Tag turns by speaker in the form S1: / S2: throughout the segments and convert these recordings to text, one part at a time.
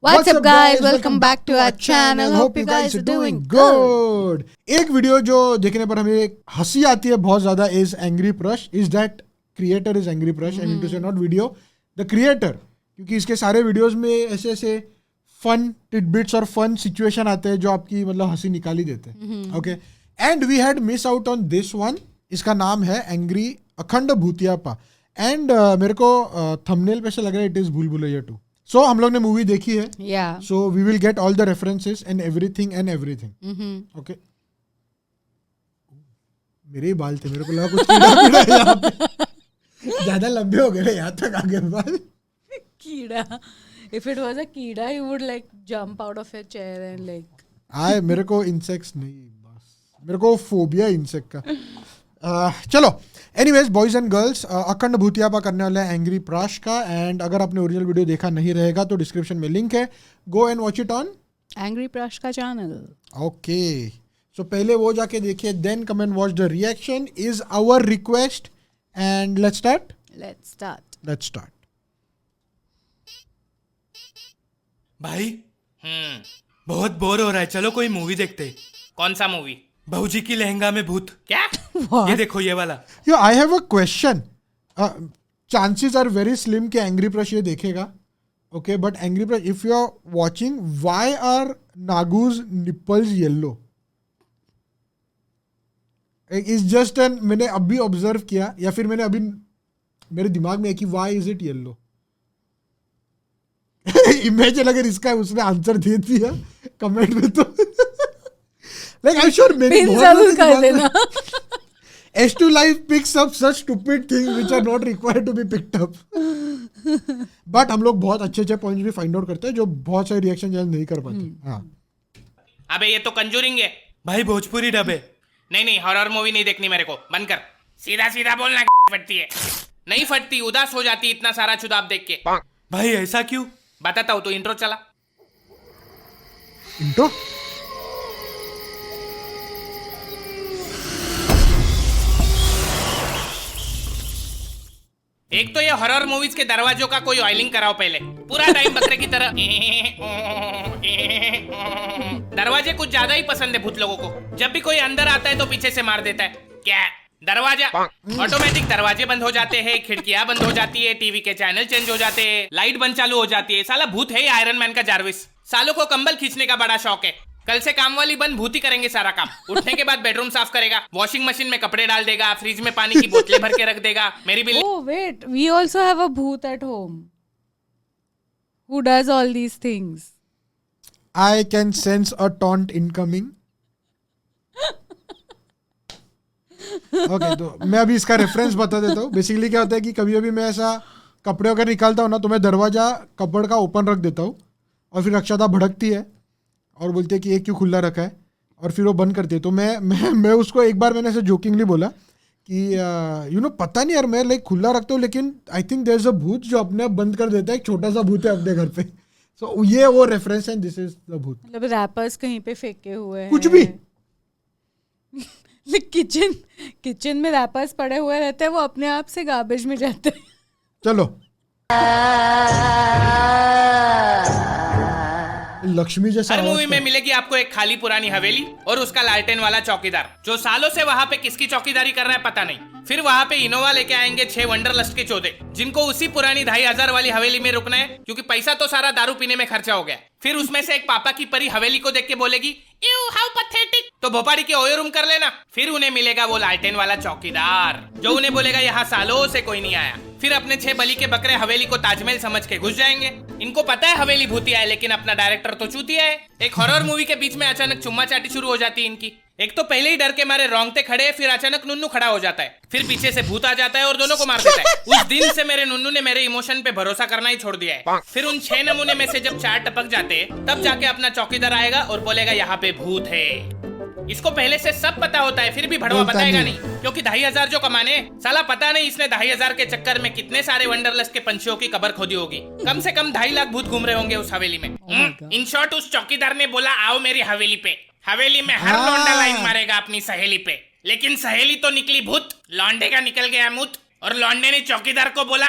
S1: What's up guys? Welcome back to our channel. Hope you guys are doing good.
S2: एक video जो देखने पर हमें हंसी आती है बहुत ज्यादा is Angry Prush. Is that creator is Angry Prush and into say not video, the creator. क्योंकि इसके सारे वीडियोस में ऐसे ऐसे फन टिडबिट्स और फन सिचुएशन आते हैं जो आपकी मतलब हंसी निकाल ही देते हैं. Okay, and we had miss out on this one. इसका नाम है एंग्री अखंड भूतियापा. एंड मेरे को थंबनेल पे से लग रहा है इट इज भूल भुलैया 2. सो हम लोग ने मूवी देखी है.
S1: Yeah.
S2: So we will get all the references and everything. Okay, मेरे ही बाल थे, मेरे को लगा कुछ कीड़ा है यहाँ पे. ज्यादा लंबे हो गए यहाँ तक आगे बाल.
S1: कीड़ा. If it was a कीड़ा, you would like jump out of your chair and like.
S2: मेरे को इंसेक्ट्स नहीं, बस मेरे को फोबिया इंसेक्ट का. चलो, एनीवेज बॉयज एंड गर्ल्स, अखंड भूतियापा करने वाला है एंग्री प्रश का. एंड अगर आपने ओरिजिनल वीडियो देखा नहीं रहेगा तो डिस्क्रिप्शन में लिंक है. Go and watch it on
S1: Angry Prush का चैनल.
S2: ओके, सो पहले वो जाके देखिए, then come and watch the reaction is our request. And let's start.
S3: भाई बहुत बोर हो रहा है, चलो कोई मूवी देखते.
S4: कौन सा मूवी?
S3: भाऊजी की लहंगा में भूत.
S4: क्या?
S3: ये देखो ये वाला.
S2: Yo, I have a question. Chances are very slim कि एंग्री प्रश ये देखेगा. Okay, but angry Prash, if you are watching, why are नागूज nipples yellow? Is just an, मैंने अभी ऑब्जर्व किया या फिर मैंने अभी मेरे दिमाग में है कि why is it yellow. Imagine अगर इसका उसने आंसर दे दिया कमेंट में तो लाइक आई एम श्योर मेरे
S1: जरूर कर देना.
S2: S2 Live picks up such stupid things which are not required to be picked up. But हम लोग बहुत अच्छे अच्छे पॉइंट्स भी फाइंड आउट करते हैं जो बहुत सारे रिएक्शन चैनल नहीं कर पाते. हाँ,
S4: अबे ये तो कंजूरिंग है.
S3: भाई भोजपुरी डब है.
S4: नहीं हॉरर मूवी नहीं देखनी मेरे को. बंद कर. सीधा सीधा बोलना. फटती है. नहीं फटती, उदास हो जाती इतना सारा चुदाब देख के.
S3: भाई ऐसा क्यों?
S4: बताता हूँ, तो इंट्रो चला.
S2: इंट्रो.
S4: एक तो ये हॉरर मूवीज के दरवाजों का कोई ऑयलिंग कराओ पहले. पूरा टाइम बकरे की तरह. दरवाजे कुछ ज्यादा ही पसंद है भूत लोगों को. जब भी कोई अंदर आता है तो पीछे से मार देता है. क्या दरवाजा ऑटोमेटिक दरवाजे बंद हो जाते हैं, खिड़कियां बंद हो जाती है, टीवी के चैनल चेंज हो जाते हैं, लाइट बंद चालू हो जाती है. साला भूत है आयरन मैन का जारविस. सालों को कंबल खींचने का बड़ा शौक है. कल से काम वाली बंद भूती करेंगे सारा काम. उठने के बाद बेडरूम साफ करेगा, वॉशिंग मशीन में कपड़े डाल देगा, फ्रिज में पानी की बोतलें भर के रख देगा. मेरी बिल्ली.
S1: Oh wait, we also have a bhoot at home who does all these things.
S2: I can sense a taunt incoming. Okay, तो मैं अभी इसका रेफरेंस बता देता हूँ. बेसिकली क्या होता है कि कभी कभी मैं ऐसा कपड़े वगैरह निकालता हूँ ना, तो मैं दरवाजा कपड़ का ओपन रख देता हूँ और फिर रक्षादा भड़कती है और बोलती है कि ये क्यों खुला रखा है, और फिर वो बंद करती है. तो मैं उसको एक बार मैंने ऐसे जोकिंगली बोला कि यू नो पता नहीं यार, मैं लाइक खुला रखता हूँ लेकिन I think there is a भूत जो अपने आप बंद कर देता है. एक छोटा सा भूत है अपने घर पे. सो ये वो रेफरेंस है, दिस इज द भूत.
S1: मतलब रैपर्स कहीं पे फेंके हुए हैं,
S2: कुछ भी.
S1: किचन में रैपर्स पड़े हुए रहते हैं, वो अपने आप से गार्बेज में जाते हैं.
S2: चलो, लक्ष्मी जैसा
S4: हर मूवी में मिलेगी आपको एक खाली पुरानी हवेली और उसका लालटेन वाला चौकीदार जो सालों से वहाँ पे किसकी चौकीदारी कर रहा है पता नहीं. फिर वहाँ पे इनोवा लेके आएंगे 6 वंडरलस्ट के चौधे, जिनको उसी पुरानी 2500 वाली हवेली में रुकना है क्योंकि पैसा तो सारा दारू पीने में खर्चा हो गया. फिर उसमें से एक पापा की परी हवेली को देख के बोलेगी यू हाउ पैथेटिक, तो भोपाड़ी के ओयो रूम कर लेना. फिर उन्हें मिलेगा वो लालटेन वाला चौकीदार जो उन्हें बोलेगा यहाँ सालों से कोई नहीं आया. फिर अपने 6 बलि के बकरे हवेली को ताजमहल समझ के घुस जाएंगे. इनको पता है हवेली भूतिया है, लेकिन अपना डायरेक्टर तो चूतिया है. एक हॉरर मूवी के बीच में अचानक चुम्मा चाटी शुरू हो जाती है इनकी. एक तो पहले ही डर के मारे रोंगटे खड़े, फिर अचानक नुन्नू खड़ा हो जाता है, फिर पीछे से भूत आ जाता है और दोनों को मार देता है. उस दिन से मेरे नुन्नू ने मेरे इमोशन पे भरोसा करना ही छोड़ दिया है. फिर उन 6 नमूने में से जब 4 टपक जाते तब जाके अपना चौकीदार आएगा और बोलेगा यहाँ पे भूत है. इसको पहले से सब पता होता है, फिर भी भड़वा बताएगा नहीं क्योंकि 2500 जो कमाने. साला पता नहीं इसने 2500 के चक्कर में कितने सारे वंडरलस्ट के पंछियों की कब्र खोदी होगी. कम से कम 2.5 लाख भूत घूम रहे होंगे उस हवेली में. इन शॉर्ट उस चौकीदार ने बोला आओ मेरी हवेली पे. हवेली में हर लौंडा लाइन मारेगा अपनी सहेली पे, लेकिन सहेली तो निकली भूत. लौंडे का निकल गया मुत और लौंडे ने चौकीदार को बोला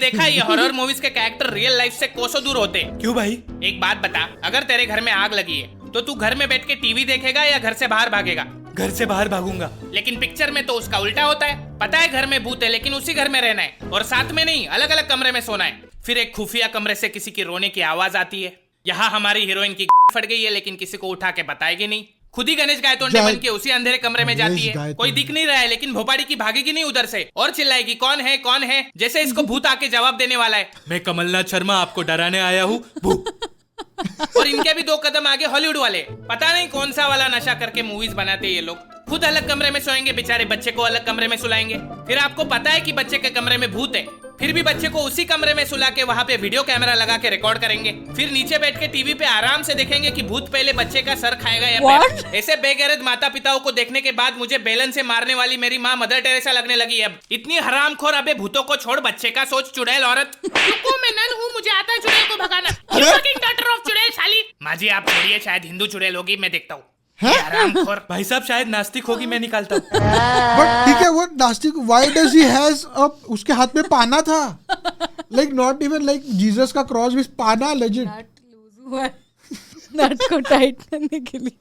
S4: देखा ये हॉरर मूवीज के कैरेक्टर रियल लाइफ से कोसों दूर होते हैं।
S3: क्यों भाई?
S4: एक बात बता, अगर तेरे घर में आग लगी है तो तू घर में बैठ के टीवी देखेगा या घर से बाहर भागेगा?
S3: घर से बाहर भागूंगा।
S4: लेकिन पिक्चर में तो उसका उल्टा होता है। पता है घर में भूत है लेकिन उसी घर में रहना है और साथ में नहीं, अलग अलग कमरे में सोना है। फिर एक खुफिया कमरे से किसी की रोने की आवाज आती है। यहाँ हमारी हीरोइन की फट गई है लेकिन किसी को उठा के बताएगी नहीं। खुद ही गणेश गायतोंडे बन के उसी अंधेरे कमरे में जाती है। कोई दिख नहीं रहा है लेकिन भोपाड़ी की भागेगी नहीं उधर से और चिल्लाएगी कौन है कौन है, जैसे इसको भूत आके जवाब देने वाला है।
S3: मैं कमलनाथ शर्मा आपको डराने आया हूँ।
S4: और इनके भी 2 कदम आगे हॉलीवुड वाले। पता नहीं कौन सा वाला नशा करके मूवीज बनाते ये लोग। खुद अलग कमरे में सोएंगे बेचारे, बच्चे को अलग कमरे में सुलाएंगे। फिर आपको पता है कि बच्चे के कमरे में भूत है, फिर भी बच्चे को उसी कमरे में सुला के वहाँ पे वीडियो कैमरा लगा के रिकॉर्ड करेंगे। फिर नीचे बैठ के टीवी पे आराम से देखेंगे कि भूत पहले बच्चे का सर खाएगा या पैर। ऐसे बेगैरत माता पिताओं को देखने के बाद मुझे बेलन से मारने वाली मेरी माँ मदर टेरेसा लगने लगी है। अब इतनी हरामखोर, अबे भूतों को छोड़, बच्चे का सोच चुड़ैल औरत। रुको, मैं नन हूँ, मुझे आता है चुड़ैल को भगाना। डॉटर ऑफ चुड़ैल साली। माँ जी आप छोड़िए, शायद हिंदू चुड़ैल होगी, मैं देखता हूँ।
S3: भाई साहब शायद नास्तिक होगी, मैं निकालता हूँ।
S2: बट ठीक है, वो नास्तिक, why does he has up, उसके हाथ में पाना था, like not even like Jesus का क्रॉस विद पाना, लेजिट।
S1: नट लूज हुआ है नट को टाइट करने के लिए।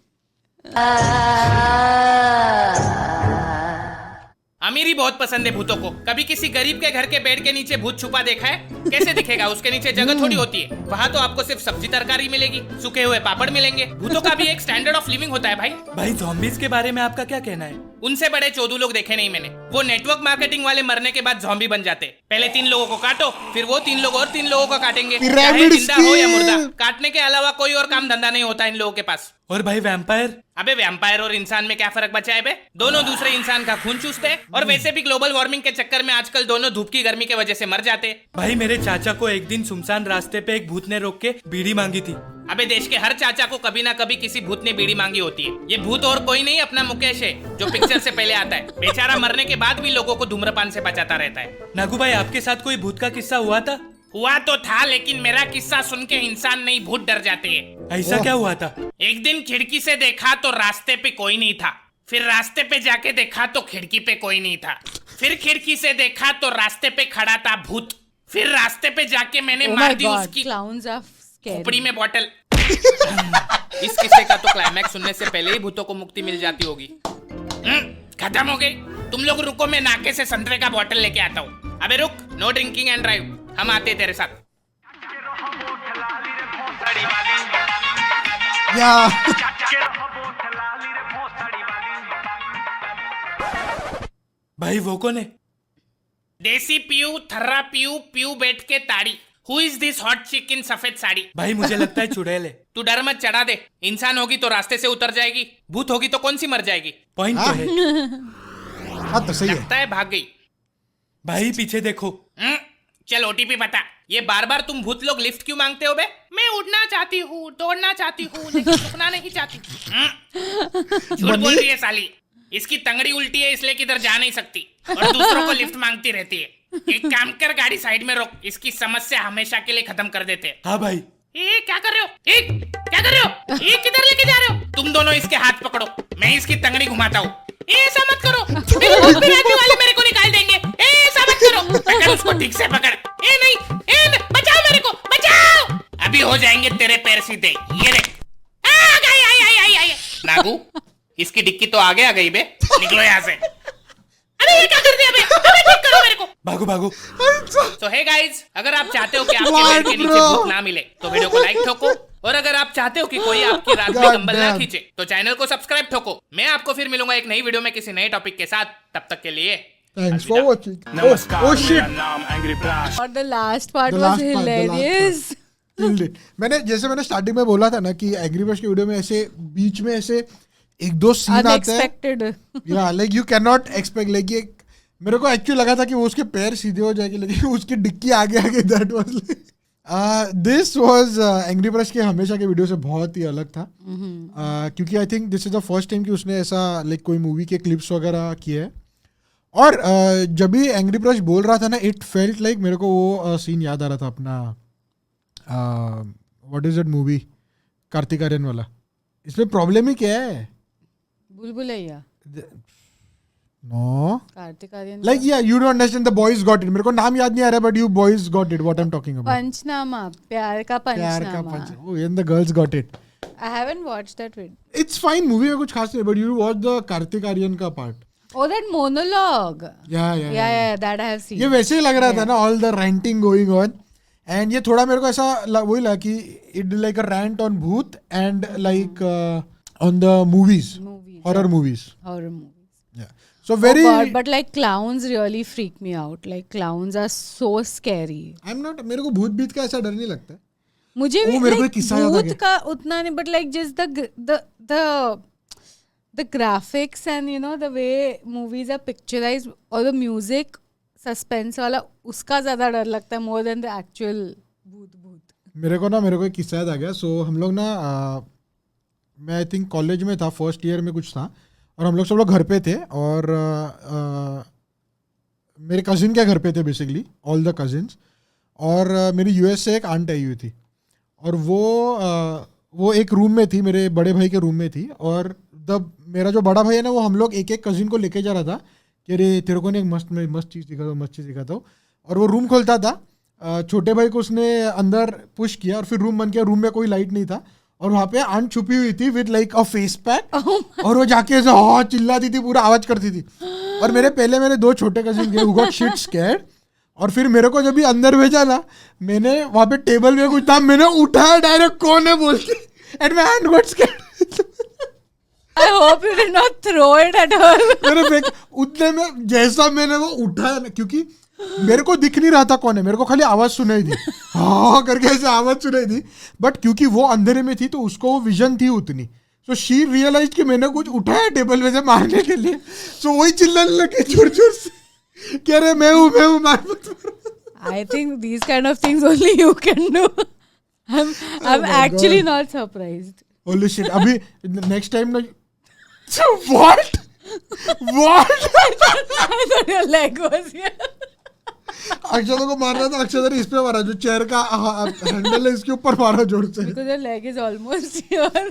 S4: अमीरी बहुत पसंद है भूतों को। कभी किसी गरीब के घर के बेड के नीचे भूत छुपा देखा है? कैसे दिखेगा? उसके नीचे जगह थोड़ी होती है। वहाँ तो आपको सिर्फ सब्जी तरकारी मिलेगी, सूखे हुए पापड़ मिलेंगे। भूतों का भी एक स्टैंडर्ड ऑफ लिविंग होता है भाई।
S3: भाई ज़ॉम्बीज के बारे में आपका क्या कहना है?
S4: उनसे बड़े चोदू लोग देखे नहीं मैंने। वो नेटवर्क मार्केटिंग वाले मरने के बाद ज़ॉम्बी बन जाते। पहले 3 लोगों को काटो, फिर वो 3 लोग और 3 लोगों को काटेंगे। चाहे जिंदा हो या मुर्दा, काटने के अलावा कोई और काम धंधा नहीं होता इन लोगों के पास।
S3: और भाई वैम्पायर?
S4: अबे वैम्पायर और इंसान में क्या फर्क बचा है बे? दोनों दूसरे इंसान का खून चूसते हैं और वैसे भी ग्लोबल वार्मिंग के चक्कर में आजकल दोनों धूप की गर्मी की वजह से मर जाते हैं।
S3: भाई मेरे चाचा को एक दिन सुनसान रास्ते पे एक भूत ने रोक के बीड़ी मांगी थी।
S4: अबे देश के हर चाचा को कभी ना कभी किसी भूत ने बीड़ी मांगी होती है। ये भूत और कोई नहीं, अपना मुकेश है जो पिक्चर से पहले आता है। बेचारा मरने के बाद भी लोगों को धूम्रपान से बचाता रहता है।
S3: नागू भाई आपके साथ कोई भूत का किस्सा हुआ था?
S4: हुआ तो था, लेकिन मेरा किस्सा सुन के इंसान नहीं भूत डर जाते हैं।
S3: ऐसा क्या हुआ था?
S4: एक दिन खिड़की से देखा तो रास्ते पे कोई नहीं था। फिर रास्ते पे जाके देखा तो खिड़की पे कोई नहीं था। फिर खिड़की से देखा तो रास्ते पे खड़ा था भूत। फिर रास्ते पे जाके मैंने मार दी उसकी खोपड़ी में बॉटल। इस किस्से का तो क्लाइमैक्स सुनने से पहले ही भूतों को मुक्ति मिल जाती होगी। खत्म हो गई। तुम लोग रुको, मैं नाके से संतरे का बॉटल लेके आता हूँ। अबे रुक, नो ड्रिंकिंग एंड ड्राइव, हम आते तेरे साथ।
S2: या
S3: भाई वो कौन है?
S4: देसी पीयू, थर्रा पीयू, पीयू बैठ के ताड़ी। हु इज दिस हॉट चिक इन सफेद साड़ी?
S3: भाई मुझे लगता है चुड़ैल है।
S4: तू डर मत, चढ़ा दे। इंसान होगी तो रास्ते से उतर जाएगी, भूत होगी तो कौन सी मर जाएगी।
S3: पॉइंट तो है।
S2: हाँ तो सही है।
S4: लगता है भाग गई।
S3: भाई पीछे देखो।
S4: चल ओटीपी बता। ये बार बार तुम भूत लोग लिफ्ट क्यों मांगते हो बे? मैं उड़ना चाहती हूँ, दौड़ना चाहती हूँ, लेकिन रुकना नहीं चाहती। झूठ बोल रही है साली। इसकी तंगड़ी उल्टी है इसलिए किधर जा नहीं सकती और दूसरों को लिफ्ट मांगती रहती है। एक काम कर, गाड़ी साइड में रोक, इसकी समस्या हमेशा के लिए खत्म कर देते हैं।
S3: हाँ भाई।
S4: ए क्या कर रहे हो? क्या कर रहे हो? किधर लेके जा रहे हो? तुम दोनों इसके हाथ पकड़ो, मैं इसकी तंगड़ी घुमाता हूँ। ऐसा मत करो, वाले मेरे को निकाल देंगे। ऐसा मत करो, पकड़ उसको ठीक से पकड़। नहीं, बचाओ मेरे को, बचाओ। अभी हो जाएंगे तेरे पैर सीधे। ये देख, आई। नागू, इसकी डिक्की तो आगे आ गई बे, निकलो यहाँ से। अरे ये क्या कर दिया बे? अबे ठीक करो मेरे को।
S3: भागो।
S4: So hey guys, अगर आप चाहते हो कि आपके बेड के नीचे भूत ना मिले तो वीडियो को लाइक ठोको, और अगर आप चाहते हो कि कोई आपकी रात में कंबल ना खींचे तो चैनल को सब्सक्राइब ठोको। मैं आपको फिर मिलूंगा एक नई वीडियो में किसी नए टॉपिक के साथ। तब तक के लिए
S2: थैंक्स फॉर वाचिंग।
S5: नमस्कार,
S2: Oh
S5: मेरा
S2: shit,
S5: नाम एंग्री ब्राश।
S1: और the last part
S2: The
S1: was
S2: last part, the last
S1: hilarious.
S2: Killed it. मैंने स्टार्टिंग में बोला था ना कि एग्री बर्ड्स की वीडियो में ऐसे बीच में ऐसे 1-2 सीन आते हैं।
S1: अनएक्सपेक्टेड।
S2: या like you can not expect, like ये मेरे को एक्चुअली लगा था कि वो उसके पैर सीधे हो जाएंगे, लेकिन उसकी डिक्की आगे that was like this was angry birds के हमेशा के वीडियो से बहुत ही अलग था। क्योंकि I think this is the first time कि उसने ऐसा लाइक कोई मूवी के क्लिप्स वगैरह किए हैं। और जब भी एंग्री बर्ड्स बोल रहा था ना, इट फेल्ट लाइक मेरे को वो सीन याद आ रहा था अपना what is that movie, Kartik Aaryan वाला। इसमें प्रॉब्लम ही क्या है?
S1: बुलबुलैया।
S2: No.
S1: Kartik Aaryan
S2: Like, yeah, you don't understand. The boys got it. मेरे को नाम याद नहीं आ रहा, but you boys got it. What I'm talking about.
S1: पंचनामा, प्यार का
S2: प्यार का
S1: पंचनामा.
S2: पंच. Oh, and the girls got it.
S1: I haven't watched that video.
S2: It's fine. Movie में कुछ खास नहीं, but you watch the Kartik Aaryan का part.
S1: Oh, that monologue.
S2: Yeah.
S1: That I have seen.
S2: ये वैसे ही लग रहा था ना, all the ranting going on. And ये थोड़ा मेरे को ऐसा वही लगा कि it like a rant on भूत and like on the movies. Horror movies.
S1: Horror movies.
S2: Yeah. So very.
S1: Oh God, but like clowns really freak me out. Like clowns are so scary.
S2: I'm not. मेरे को भूत बीत का ऐसा डर नहीं लगता है.
S1: मुझे भी
S2: मेरे को
S1: like
S2: एक किस्सा याद आ
S1: भूत
S2: गया.
S1: का उतना नहीं, but like just the graphics and you know the way movies are picturized or the music suspense वाला उसका ज्यादा डर लगता है more than the actual भूत.
S2: मेरे को एक किस्सा याद आ गया. सो हम लोग ना मैं आई थिंक कॉलेज में था, फर्स्ट ईयर में कुछ था, और हम लोग सब लोग घर पे थे, और मेरे कजिन के घर पे थे बेसिकली, ऑल द कजिन्स. और मेरी यूएस से एक आंट आई हुई थी, और वो एक रूम में थी, मेरे बड़े भाई के रूम में थी. और मेरा जो बड़ा भाई है ना, वो हम लोग एक एक कजिन को लेके जा रहा था कि अरे तेरे को नहीं एक मस्त चीज़ दिखाता हूँ. और वो रूम खोलता था, छोटे भाई को उसने अंदर पुश किया, और फिर रूम बन गया. रूम में कोई लाइट नहीं था, और वहाँ पे आंट छुपी हुई थी with like a face pack, और वो जाके ऐसे हाँ चिल्लाती थी, पूरा आवाज करती थी. और मेरे दो छोटे कजिन थे, हु गॉट शिट स्कैर्ड. और फिर मेरे को जब भी अंदर भेजा ना, मैंने वहाँ पे टेबल में कुछ था, मैंने उठाया डायरेक्ट, कौन है बोल के, and my hand got scared.
S1: I hope you did not throw it at her.
S2: मेरे फेंक उतने में जैसा मैंने वो उठाया ना, क्योंकि मेरे को दिख नहीं रहा था कौन है, मेरे को खाली आवाज सुनाई दी, हाँ करके ऐसे आवाज सुनाई दी. बट क्योंकि वो अंधेरे में थी तो उसको वो विजन थी उतनी, सो शी रियलाइज कि मैंने कुछ उठाया टेबल में से मारने के लिए. सो वही चिल्लाने लगे जोर जोर से, कह रहे मैं हूँ मार मत.
S1: I think these kind of things only you can do. I'm actually not surprised.
S2: Holy shit. अभी नेक्स्ट टाइम ना. What?
S1: I thought your leg was here.
S2: अक्षता को मारना था, अक्षता ने इस पे मारा, जो चेयर का हैंडल है इसके ऊपर मारा जोर से.
S1: Because your leg is almost here.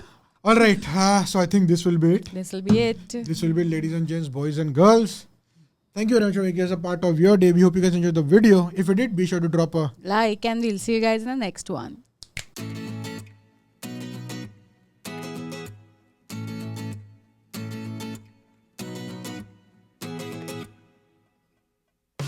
S2: All right. So I think this will be it.
S1: This will be it.
S2: This will be, ladies and gents, boys and girls. Thank you very much for making us a part of your day. We hope you guys enjoyed the video. If you did, be sure to drop a
S1: Like, and we'll see you guys in the next one.